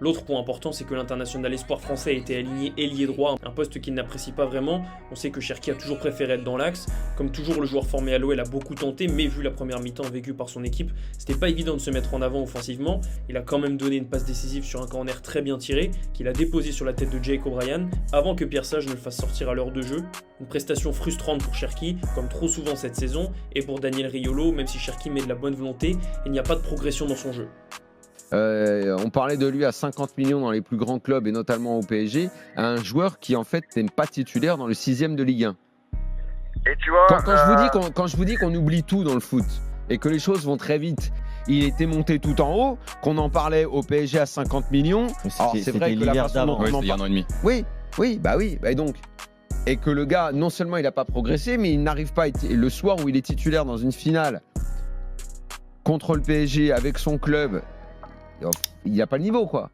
L'autre point important, c'est que l'international espoir français a été aligné ailier droit, un poste qu'il n'apprécie pas vraiment. On sait que Cherki a toujours préféré être dans l'axe. Comme toujours, le joueur formé à l'OL a beaucoup tenté, mais vu la première mi-temps vécue par son équipe, c'était pas évident de se mettre en avant offensivement. Il a quand même donné une passe décisive sur un corner très bien tiré, qu'il a déposé sur la tête de Jake O'Brien, avant que Pierre Sage ne le fasse sortir à l'heure de jeu. Une prestation frustrante pour Cherki, comme trop souvent cette saison, et pour Daniel Riolo, même si Cherki met de la bonne volonté, il n'y a pas de progression dans son jeu. On parlait de lui à 50 millions dans les plus grands clubs et notamment au PSG, un joueur qui en fait n'est pas titulaire dans le 6e de Ligue 1. Et tu vois, Quand je vous dis qu'on oublie tout dans le foot et que les choses vont très vite, il était monté tout en haut, qu'on en parlait au PSG à 50 millions. Alors, c'est vrai que la façon dont on en il y a un an et demi. Oui, et donc. Et que le gars, non seulement il n'a pas progressé, mais il n'arrive pas à être... Le soir où il est titulaire dans une finale contre le PSG avec son club, il n'y a pas le niveau, quoi.